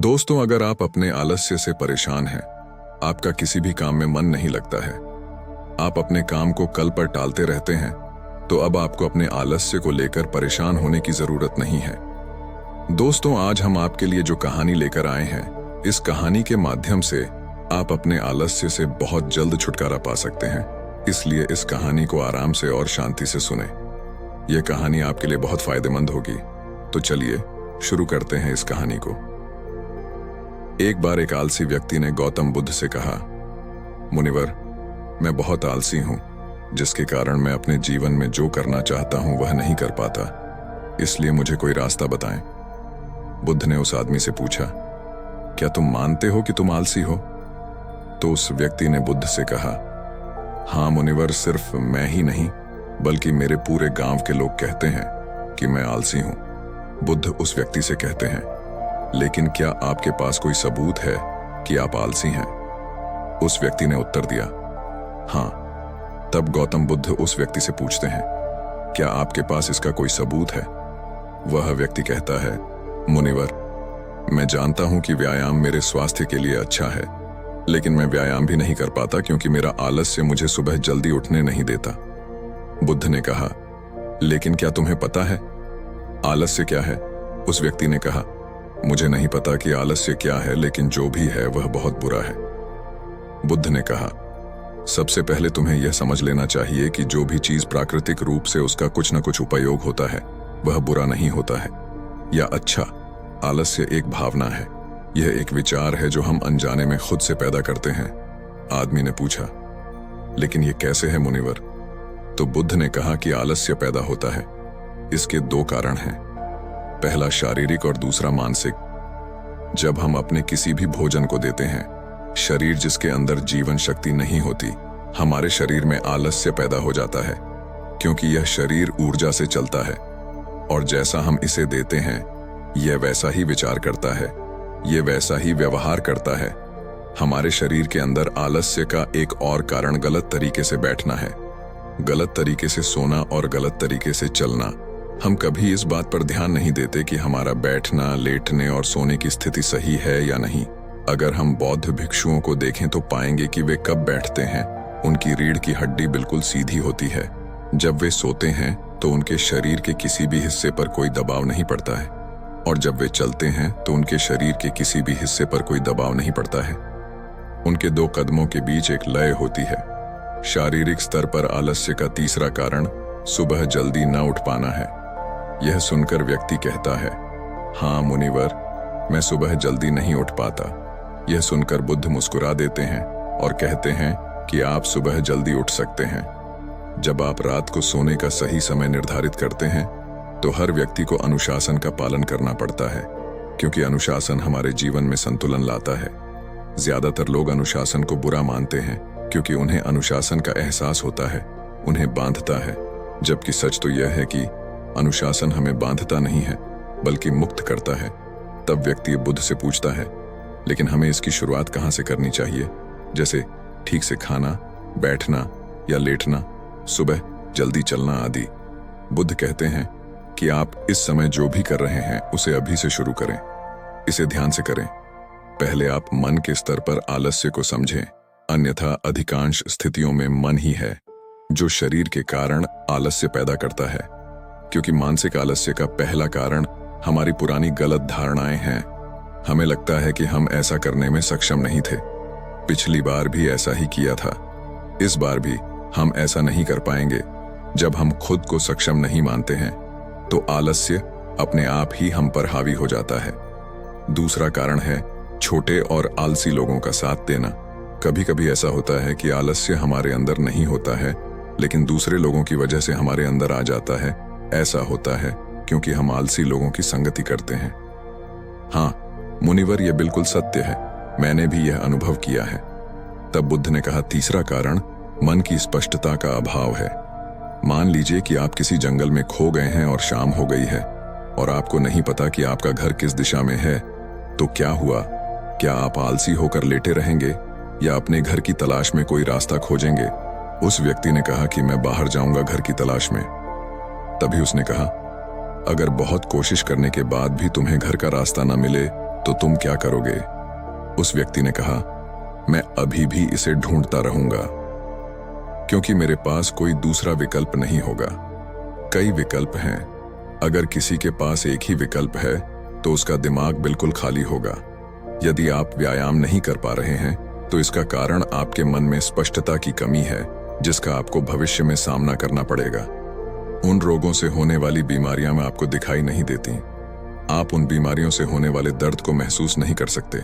दोस्तों, अगर आप अपने आलस्य से परेशान हैं, आपका किसी भी काम में मन नहीं लगता है, आप अपने काम को कल पर टालते रहते हैं, तो अब आपको अपने आलस्य को लेकर परेशान होने की जरूरत नहीं है। दोस्तों, आज हम आपके लिए जो कहानी लेकर आए हैं, इस कहानी के माध्यम से आप अपने आलस्य से बहुत जल्द छुटकारा पा सकते हैं। इसलिए इस कहानी को आराम से और शांति से सुने। यह कहानी आपके लिए बहुत फायदेमंद होगी। तो चलिए शुरू करते हैं इस कहानी को। एक बार एक आलसी व्यक्ति ने गौतम बुद्ध से कहा, मुनिवर, मैं बहुत आलसी हूं, जिसके कारण मैं अपने जीवन में जो करना चाहता हूं वह नहीं कर पाता, इसलिए मुझे कोई रास्ता बताएं। बुद्ध ने उस आदमी से पूछा, क्या तुम मानते हो कि तुम आलसी हो? तो उस व्यक्ति ने बुद्ध से कहा, हाँ मुनिवर, सिर्फ मैं ही नहीं बल्कि मेरे पूरे गांव के लोग कहते हैं कि मैं आलसी हूं। बुद्ध उस व्यक्ति से कहते हैं, लेकिन क्या आपके पास कोई सबूत है कि आप आलसी हैं? उस व्यक्ति ने उत्तर दिया, हाँ। तब गौतम बुद्ध उस व्यक्ति से पूछते हैं, क्या आपके पास इसका कोई सबूत है? वह व्यक्ति कहता है, मुनिवर, मैं जानता हूं कि व्यायाम मेरे स्वास्थ्य के लिए अच्छा है, लेकिन मैं व्यायाम भी नहीं कर पाता क्योंकि मेरा आलस्य मुझे सुबह जल्दी उठने नहीं देता। बुद्ध ने कहा, लेकिन क्या तुम्हें पता है आलस्य क्या है? उस व्यक्ति ने कहा, मुझे नहीं पता कि आलस्य क्या है, लेकिन जो भी है वह बहुत बुरा है। बुद्ध ने कहा, सबसे पहले तुम्हें यह समझ लेना चाहिए कि जो भी चीज प्राकृतिक रूप से उसका कुछ न कुछ उपयोग होता है, वह बुरा नहीं होता है या अच्छा। आलस्य एक भावना है, यह एक विचार है जो हम अनजाने में खुद से पैदा करते हैं। आदमी ने पूछा, लेकिन यह कैसे है मुनिवर? तो बुद्ध ने कहा कि आलस्य पैदा होता है, इसके दो कारण हैं, पहला शारीरिक और दूसरा मानसिक। जब हम अपने किसी भी भोजन को देते हैं, शरीर जिसके अंदर जीवन शक्ति नहीं होती, हमारे शरीर में आलस्य पैदा हो जाता है, क्योंकि यह शरीर ऊर्जा से चलता है और जैसा हम इसे देते हैं, यह वैसा ही विचार करता है, यह वैसा ही व्यवहार करता है। हमारे शरीर के अंदर आलस्य का एक और कारण गलत तरीके से बैठना है, गलत तरीके से सोना और गलत तरीके से चलना। हम कभी इस बात पर ध्यान नहीं देते कि हमारा बैठना, लेटने और सोने की स्थिति सही है या नहीं। अगर हम बौद्ध भिक्षुओं को देखें तो पाएंगे कि वे कब बैठते हैं, उनकी रीढ़ की हड्डी बिल्कुल सीधी होती है। जब वे सोते हैं तो उनके शरीर के किसी भी हिस्से पर कोई दबाव नहीं पड़ता है, और जब वे चलते हैं तो उनके शरीर के किसी भी हिस्से पर कोई दबाव नहीं पड़ता है। उनके दो कदमों के बीच एक लय होती है। शारीरिक स्तर पर आलस्य का तीसरा कारण सुबह जल्दी न उठ पाना है। यह सुनकर व्यक्ति कहता है, हाँ मुनिवर, मैं सुबह जल्दी नहीं उठ पाता। यह सुनकर बुद्ध मुस्कुरा देते हैं और कहते हैं कि आप सुबह जल्दी उठ सकते हैं। जब आप रात को सोने का सही समय निर्धारित करते हैं, तो हर व्यक्ति को अनुशासन का पालन करना पड़ता है, क्योंकि अनुशासन हमारे जीवन में संतुलन लाता है। ज्यादातर लोग अनुशासन को बुरा मानते हैं, क्योंकि उन्हें अनुशासन का एहसास होता है, उन्हें बांधता है, जबकि सच तो यह है कि अनुशासन हमें बांधता नहीं है बल्कि मुक्त करता है। तब व्यक्ति बुद्ध से पूछता है, लेकिन हमें इसकी शुरुआत कहाँ से करनी चाहिए, जैसे ठीक से खाना, बैठना या लेटना, सुबह जल्दी चलना आदि। बुद्ध कहते हैं कि आप इस समय जो भी कर रहे हैं उसे अभी से शुरू करें, इसे ध्यान से करें। पहले आप मन के स्तर पर आलस्य को समझें, अन्यथा अधिकांश स्थितियों में मन ही है जो शरीर के कारण आलस्य पैदा करता है, क्योंकि मानसिक आलस्य का पहला कारण हमारी पुरानी गलत धारणाएं हैं। हमें लगता है कि हम ऐसा करने में सक्षम नहीं थे, पिछली बार भी ऐसा ही किया था, इस बार भी हम ऐसा नहीं कर पाएंगे। जब हम खुद को सक्षम नहीं मानते हैं तो आलस्य अपने आप ही हम पर हावी हो जाता है। दूसरा कारण है छोटे और आलसी लोगों का साथ देना। कभी कभी ऐसा होता है कि आलस्य हमारे अंदर नहीं होता है, लेकिन दूसरे लोगों की वजह से हमारे अंदर आ जाता है। ऐसा होता है क्योंकि हम आलसी लोगों की संगति करते हैं। हाँ मुनिवर, यह बिल्कुल सत्य है, मैंने भी यह अनुभव किया है। तब बुद्ध ने कहा, तीसरा कारण मन की स्पष्टता का अभाव है। मान लीजिए कि आप किसी जंगल में खो गए हैं और शाम हो गई है और आपको नहीं पता कि आपका घर किस दिशा में है, तो क्या हुआ? क्या आप आलसी होकर लेटे रहेंगे या अपने घर की तलाश में कोई रास्ता खोजेंगे? उस व्यक्ति ने कहा कि मैं बाहर जाऊंगा घर की तलाश में। तभी उसने कहा, अगर बहुत कोशिश करने के बाद भी तुम्हें घर का रास्ता न मिले तो तुम क्या करोगे? उस व्यक्ति ने कहा, मैं अभी भी इसे ढूंढता रहूंगा, क्योंकि मेरे पास कोई दूसरा विकल्प नहीं होगा। कई विकल्प हैं। अगर किसी के पास एक ही विकल्प है तो उसका दिमाग बिल्कुल खाली होगा। यदि आप व्यायाम नहीं कर पा रहे हैं तो इसका कारण आपके मन में स्पष्टता की कमी है, जिसका आपको भविष्य में सामना करना पड़ेगा। उन रोगों से होने वाली बीमारियां में आपको दिखाई नहीं देती। आप उन बीमारियों से होने वाले दर्द को महसूस नहीं कर सकते।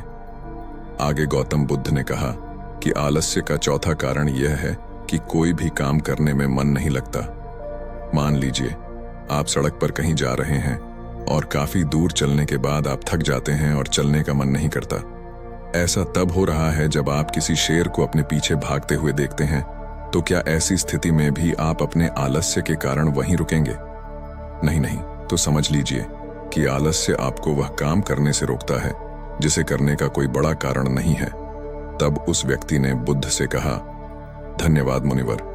आगे गौतम बुद्ध ने कहा कि आलस्य का चौथा कारण यह है कि कोई भी काम करने में मन नहीं लगता। मान लीजिए आप सड़क पर कहीं जा रहे हैं और काफी दूर चलने के बाद आप थक जाते हैं और चलने का मन नहीं करता। ऐसा तब हो रहा है जब आप किसी शेर को अपने पीछे भागते हुए देखते हैं। तो क्या ऐसी स्थिति में भी आप अपने आलस्य के कारण वहीं रुकेंगे? नहीं, तो समझ लीजिए कि आलस्य आपको वह काम करने से रोकता है जिसे करने का कोई बड़ा कारण नहीं है। तब उस व्यक्ति ने बुद्ध से कहा, धन्यवाद मुनिवर,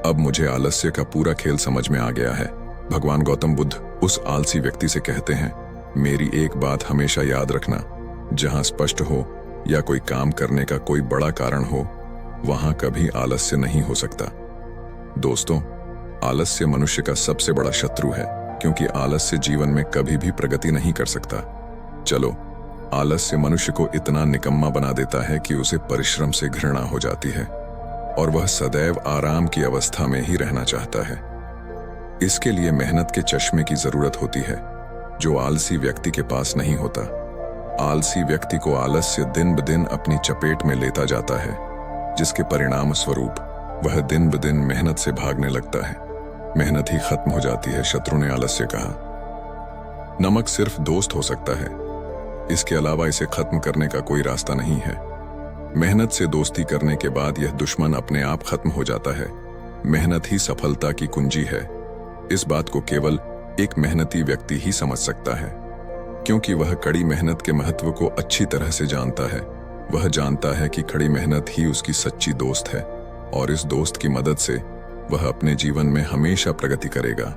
अब मुझे आलस्य का पूरा खेल समझ में आ गया है। भगवान गौतम बुद्ध उस आलसी व्यक्ति से कहते हैं, मेरी एक बात हमेशा याद रखना, जहां स्पष्ट हो या कोई काम करने का कोई बड़ा कारण हो, वहां कभी आलस्य नहीं हो सकता। दोस्तों, आलस्य मनुष्य का सबसे बड़ा शत्रु है, क्योंकि आलस्य जीवन में कभी भी प्रगति नहीं कर सकता। चलो, आलस्य मनुष्य को इतना निकम्मा बना देता है कि उसे परिश्रम से घृणा हो जाती है और वह सदैव आराम की अवस्था में ही रहना चाहता है। इसके लिए मेहनत के चश्मे की जरूरत होती है, जो आलसी व्यक्ति के पास नहीं होता। आलसी व्यक्ति को आलस्य दिन ब दिन अपनी चपेट में लेता जाता है, जिसके परिणाम स्वरूप वह दिन ब दिन मेहनत से भागने लगता है। मेहनत ही खत्म हो जाती है। शत्रु ने आलस्य कहा, नमक सिर्फ दोस्त हो सकता है, इसके अलावा इसे खत्म करने का कोई रास्ता नहीं है। मेहनत से दोस्ती करने के बाद यह दुश्मन अपने आप खत्म हो जाता है। मेहनत ही सफलता की कुंजी है। इस बात को केवल एक मेहनती व्यक्ति ही समझ सकता है, क्योंकि वह कड़ी मेहनत के महत्व को अच्छी तरह से जानता है। वह जानता है कि कड़ी मेहनत ही उसकी सच्ची दोस्त है और इस दोस्त की मदद से वह अपने जीवन में हमेशा प्रगति करेगा।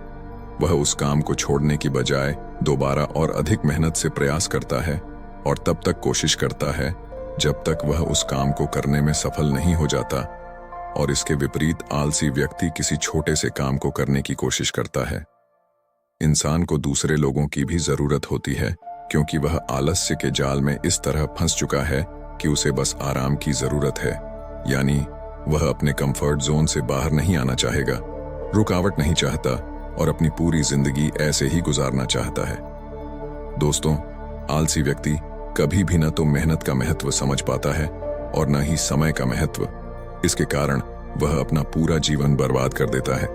वह उस काम को छोड़ने की बजाय दोबारा और अधिक मेहनत से प्रयास करता है और तब तक कोशिश करता है जब तक वह उस काम को करने में सफल नहीं हो जाता। और इसके विपरीत आलसी व्यक्ति किसी छोटे से काम को करने की कोशिश करता है। इंसान को दूसरे लोगों की भी जरूरत होती है, क्योंकि वह आलस्य के जाल में इस तरह फंस चुका है कि उसे बस आराम की जरूरत है। यानी वह अपने कंफर्ट जोन से बाहर नहीं आना चाहेगा, रुकावट नहीं चाहता और अपनी पूरी जिंदगी ऐसे ही गुजारना चाहता है। दोस्तों, आलसी व्यक्ति कभी भी न तो मेहनत का महत्व समझ पाता है और न ही समय का महत्व। इसके कारण वह अपना पूरा जीवन बर्बाद कर देता है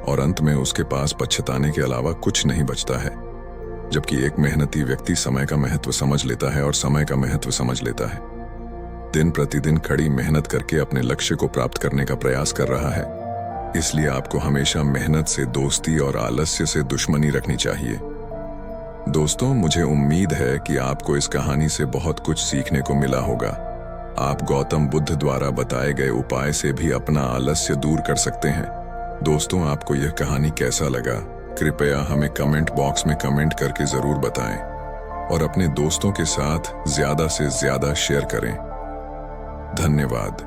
और अंत में उसके पास पछताने के अलावा कुछ नहीं बचता है। जबकि एक मेहनती व्यक्ति समय का महत्व समझ लेता है और समय का महत्व समझ लेता है। दिन प्रतिदिन कड़ी मेहनत करके अपने लक्ष्य को प्राप्त करने का प्रयास कर रहा है। इसलिए आपको हमेशा मेहनत से दोस्ती और आलस्य से दुश्मनी रखनी चाहिए। दोस्तों, मुझे उम्मीद है कि आपको इस कहानी से बहुत कुछ सीखने को मिला होगा। आप गौतम बुद्ध द्वारा बताए गए उपाय से भी अपना आलस्य दूर कर सकते हैं। दोस्तों, आपको यह कहानी कैसा लगा? कृपया हमें कमेंट बॉक्स में कमेंट करके जरूर बताएं और अपने दोस्तों के साथ ज्यादा से ज्यादा शेयर करें। धन्यवाद।